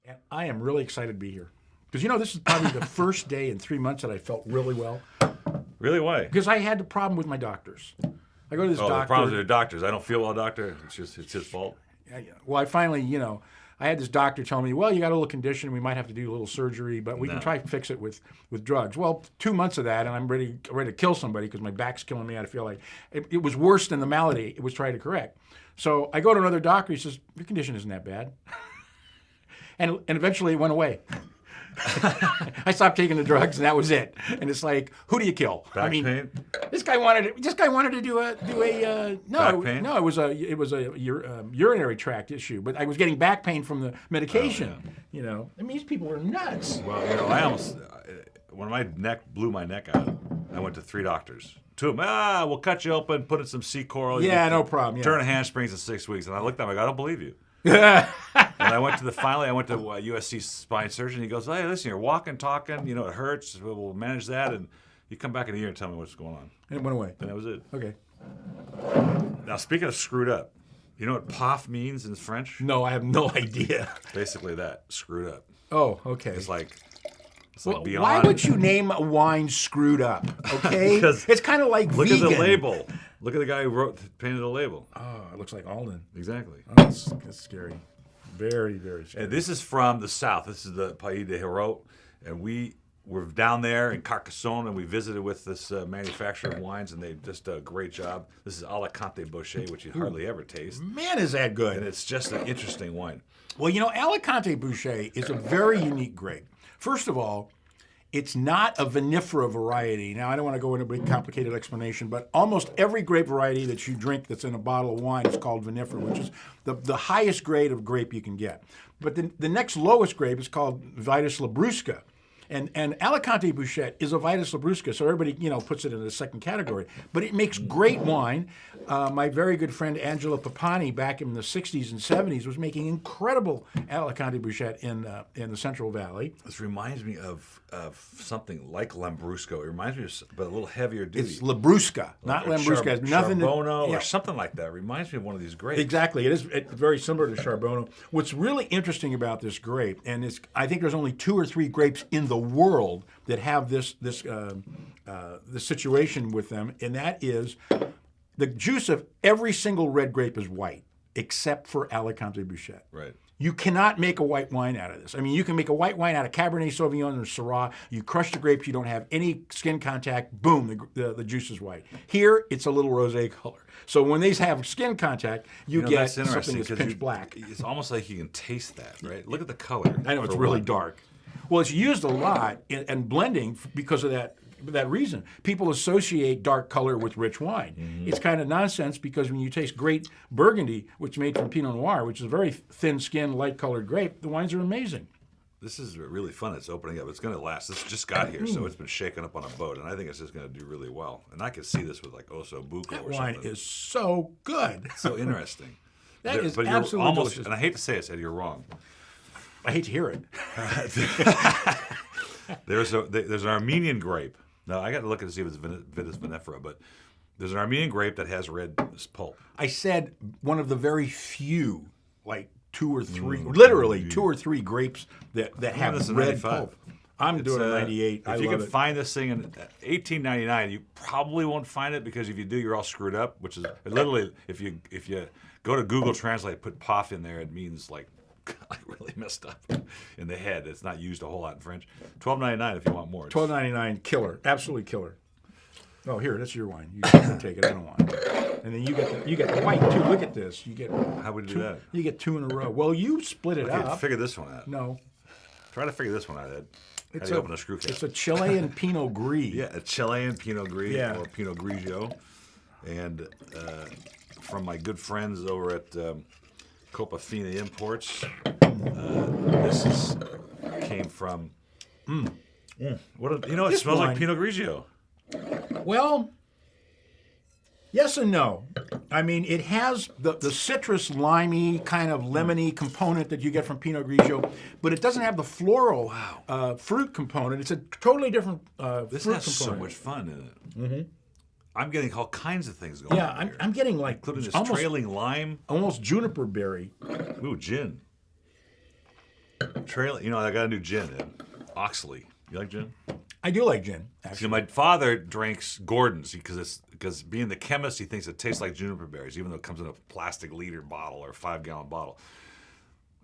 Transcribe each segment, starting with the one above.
And I am really excited to be here. Because, this is probably the first day in 3 months that I felt really well. Really? Why? Because I had the problem with my doctors. I go to this Oh, doctor. the problems with your doctors. I don't feel well, doctor. It's his fault. Well, I finally, I had this doctor tell me, well, you got a little condition. We might have to do a little surgery, but we can try to fix it with drugs. Well, 2 months of that, and I'm ready to kill somebody because my back's killing me. I feel like it was worse than the malady it was trying to correct. So I go to another doctor. He says, your condition isn't that bad. And eventually it went away. I stopped taking the drugs, and that was it. And it's like, who do you kill? Back pain? This guy wanted to do a Back pain? no, it was a urinary tract issue. But I was getting back pain from the medication. These people are nuts. Well, I almost when my neck blew my neck out, I went to 3 doctors. 2 of them, we'll cut you open, put in some sea coral. Yeah, no problem. Yeah. Turn a hamstrings in 6 weeks, and I looked at him, I don't believe you. And I went to USC spine surgeon. He goes, hey, listen, you're walking, talking, it hurts. We'll manage that. And you come back in a year and tell me what's going on. And it went away. And that was it. Okay. Now, speaking of screwed up, you know what POF means in French? No, I have no idea. Basically that, screwed up. Oh, okay. It's like beyond. Why would you name a wine screwed up? Okay, Because it's kind of like Look vegan. at the label. Look at the guy who painted the label. Oh, it looks like Alden. Exactly. Oh, that's scary. Very, very scary. And this is from the south. This is the Pays de Hero, and we were down there in Carcassonne, and we visited with this manufacturer of wines, and they just did a great job. This is Alicante Boucher, which you hardly ever taste, Man, is that good. and it's just an interesting wine. Well, Alicante Boucher is a very unique grape. First of all, it's not a vinifera variety. Now, I don't want to go into a big complicated explanation, but almost every grape variety that you drink that's in a bottle of wine is called vinifera, which is the highest grade of grape you can get. But the next lowest grape is called Vitis labrusca. And Alicante Boucher is a Vitis labrusca, so everybody puts it in the second category. But it makes great wine. My very good friend Angela Papani back in the 60s and 70s was making incredible Alicante Boucher in the Central Valley. This reminds me of something like Lambrusco. It reminds me but a little heavier duty. It's labrusca, not Lambrusca. It's nothing Charbono yeah. or something like that. It reminds me of one of these grapes. Exactly. It's very similar to Charbono. What's really interesting about this grape, and I think there's only 2 or 3 grapes in the world that have this situation with them, and that is the juice of every single red grape is white, except for Alicante Boucher. Right. You cannot make a white wine out of this. I mean, you can make a white wine out of Cabernet Sauvignon or Syrah. You crush the grapes, you don't have any skin contact, boom, the juice is white. Here, it's a little rosé color. So when they have skin contact, you get that's interesting something that's because pitch black. It's almost like you can taste that, right? Look at the color. I know, it's for really one. dark. Well, it's used a lot in blending because of that reason. People associate dark color with rich wine. Mm-hmm. It's kind of nonsense because when you taste great Burgundy, which is made from Pinot Noir, which is a very thin-skinned, light-colored grape, the wines are amazing. This is really fun. It's opening up. It's going to last. This just got here, so it's been shaken up on a boat, and I think it's just going to do really well. And I could see this with like Osso Bucco That or wine something. is so good. So interesting. That is but absolutely you're almost, delicious. and I hate to say it, Ed, you're wrong. I hate to hear it. There's an Armenian grape. Now I got to look and see if it's Vitis vinifera, but there's an Armenian grape that has red pulp. I said one of the very few, like 2 or 3, literally 2 or 3 grapes that have this in red 95. pulp. I'm doing a 98. If you can find this thing in $18.99, you probably won't find it because if you do, you're all screwed up. Which is literally, if you go to Google Translate, put "pof" in there, it means like really messed up in the head. It's not used a whole lot in French. $12.99 if you want more. $12.99, killer, absolutely killer. Oh, here, that's your wine. You can take it. I don't want it. And then you get the white too. Look at this. You get How would you do that? You get 2 in a row. Well, you split it Okay, up. figure this one out. No, Try to figure this one out, Ed. How it's do you open a screw cap? It's a Chilean Pinot Gris. Yeah, a Chilean Pinot Gris Yeah. or Pinot Grigio. And from my good friends over at Copa Fina Imports, this came from. What it This smells wine- like Pinot Grigio. Well, yes and no. I mean, it has the citrus, limey, kind of lemony component that you get from Pinot Grigio, but it doesn't have the floral fruit component. It's a totally different This fruit has so component. much fun in it. Mm-hmm. I'm getting all kinds of things going Yeah, on here. I'm getting like including this almost, trailing lime. almost juniper berry. Ooh, gin. Trail. You know, I got a new gin. Oxley. You like gin? I do like gin, See, actually. my father drinks Gordon's because being the chemist, he thinks it tastes like juniper berries, even though it comes in a plastic liter bottle or a 5-gallon bottle.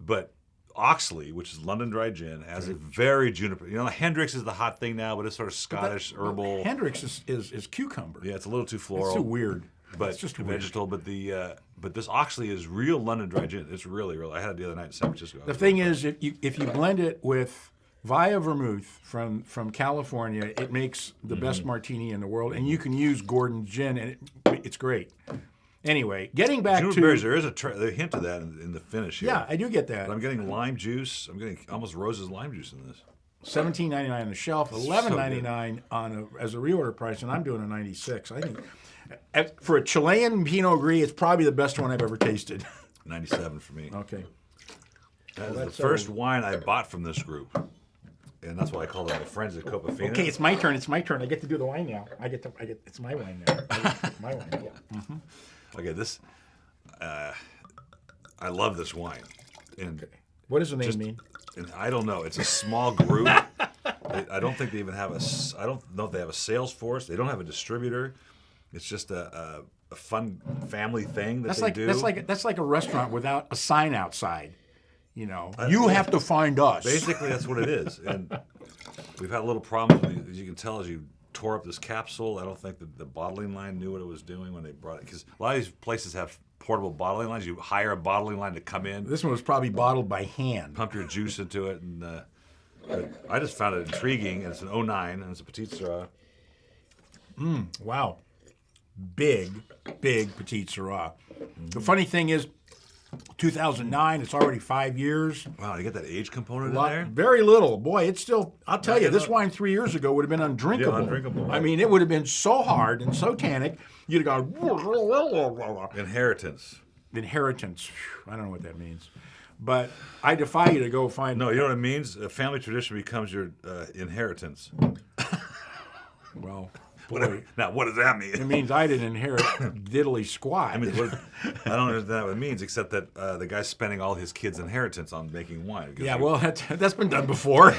But Oxley, which is London dry gin, has a very juniper. You know, Hendrix is the hot thing now, but it's sort of Scottish herbal. Hendrix is cucumber. Yeah, it's a little too floral. It's so weird. But It's just weird. vegetal. But this Oxley is real London dry gin. It's really. I had it the other night in San Francisco. The thing is, if you blend it with Via Vermouth from California, it makes the best martini in the world, and you can use Gordon's gin, and it's great. Anyway, getting back juniper to berries, there is a hint of that in the finish here. yeah, I do get that. But I'm getting lime juice. I'm getting almost Rose's lime juice in this. $17.99 on the shelf, $11.99 as a reorder price, and I'm doing a 96. I think for a Chilean Pinot Gris, it's probably the best one I've ever tasted. 97 for me. Okay. That is the that's first wine I bought from this group, and that's why I call them my friends at Copafina. Okay, it's my turn. It's my turn. I get to do the wine now. It's my wine now. It's my wine. Yeah. Okay, this. I love this wine, and What does the name mean? and I don't know. It's a small group. I don't think they even have I don't know if they have a sales force. They don't have a distributor. It's just a fun family thing that they do. That's like a restaurant without a sign outside. You know, you have to find us. Basically, that's what it is. And we've had a little problem, as you can tell, as you tore up this capsule. I don't think that the bottling line knew what it was doing when they brought it. Because a lot of these places have portable bottling lines. You hire a bottling line to come in, This one was probably bottled by hand. pump your juice into it. And but I just found it intriguing. And it's an 09, and it's a Petite Sirah. Wow. Big Petite Sirah. The funny thing is, 2009, it's already 5 years. Wow, you get that age component in there? Very little. Boy, it's still, I'll tell you, Not this enough. wine 3 years ago would have been undrinkable. Yeah, undrinkable, I right. mean, it would have been so hard and so tannic, you'd have gone, Inheritance. inheritance. Phew, I don't know what that means. But I defy you to go find. No, you know what it means? A family tradition becomes your inheritance. Well, boy, Now, what does that it mean? means I didn't inherit diddly squat. I mean, I don't understand what it means, except that the guy's spending all his kids' inheritance on making wine. yeah, well, that's been done before.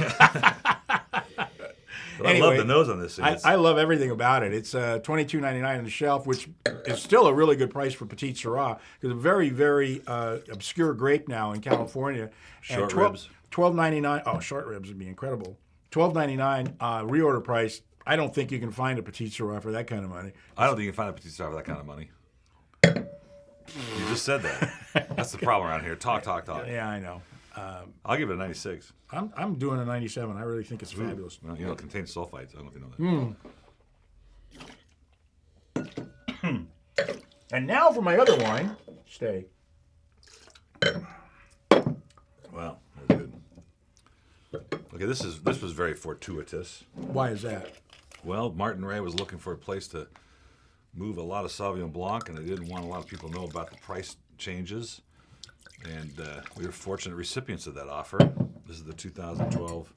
But I love the nose on this thing. I love everything about it. It's $22.99 on the shelf, which is still a really good price for Petite Sirah because a very, very obscure grape now in California. Short And ribs. $12.99. Oh, short ribs would be incredible. $12.99 reorder price. I don't think you can find a Petite Sirah for that kind of money. I don't think you can find a Petite Sirah for that kind of money. You just said that. That's the problem around here. Talk. Yeah, I know. I'll give it a 96. I'm doing a 97. I really think it's fabulous. Well, you know, it contains sulfites. I don't know if you know that. And now for my other wine. Stay. Wow, that's good. Okay, this was very fortuitous. Why is that? Well, Martin Ray was looking for a place to move a lot of Sauvignon Blanc, and they didn't want a lot of people to know about the price changes. And we were fortunate recipients of that offer. This is the 2012.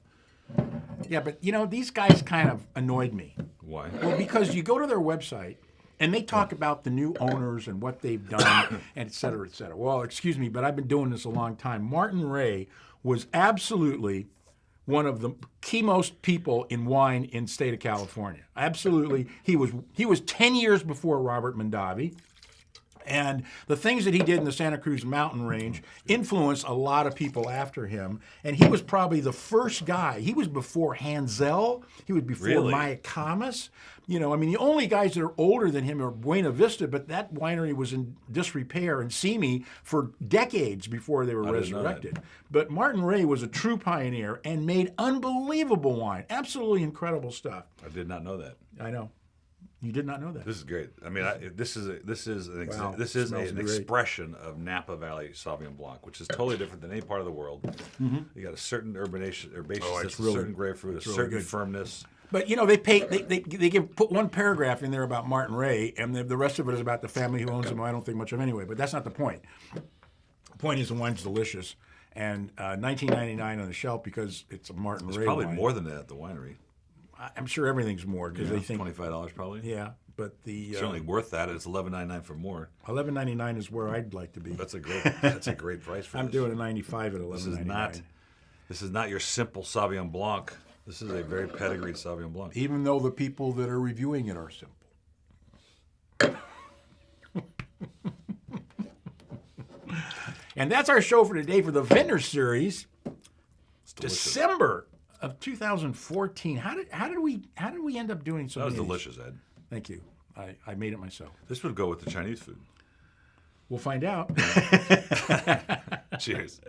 Yeah, but you know, these guys kind of annoyed me. Why? Well, because you go to their website and they talk about the new owners and what they've done, and et cetera, et cetera. Well, excuse me, but I've been doing this a long time. Martin Ray was absolutely one of the keymost people in wine in state of California. Absolutely. He was 10 years before Robert Mondavi. And the things that he did in the Santa Cruz mountain range influenced a lot of people after him. And he was probably the first guy. He was before Hanzel. He was before Really? Mayacamas. You know, I mean, the only guys that are older than him are Buena Vista, but that winery was in disrepair and Simi for decades before they were didn't know that. resurrected. But Martin Ray was a true pioneer and made unbelievable wine. Absolutely incredible stuff. I did not know that. I know. You did not know that. This is great. I mean, this is an Wow, this is smells an great. expression of Napa Valley Sauvignon Blanc, which is totally different than any part of the world. You got a certain herbaceousness, it's a really- certain grapefruit, a really certain good. firmness. But you know, they put one paragraph in there about Martin Ray, and the rest of it is about the family who owns him. I don't think much of anyway. But that's not the point. The point is the wine's delicious, and $19.99 on the shelf because it's a Martin It's Ray probably wine. more than that at the winery. I'm sure everything's more because they think $25 probably. yeah. But the Certainly worth that. It's $11.99 for more. $11.99 is where I'd like to be. That's a great price for I'm this. doing a 95 at $11.99. This is not. This is not your simple Sauvignon Blanc. This is a very pedigreed Sauvignon Blanc. Even though the people that are reviewing it are simple. And that's our show for today for the Vintner series. December of 2014. How did we end up doing so That was many of delicious, Ed. these? Thank you. I made it myself. This would go with the Chinese food. We'll find out. Cheers.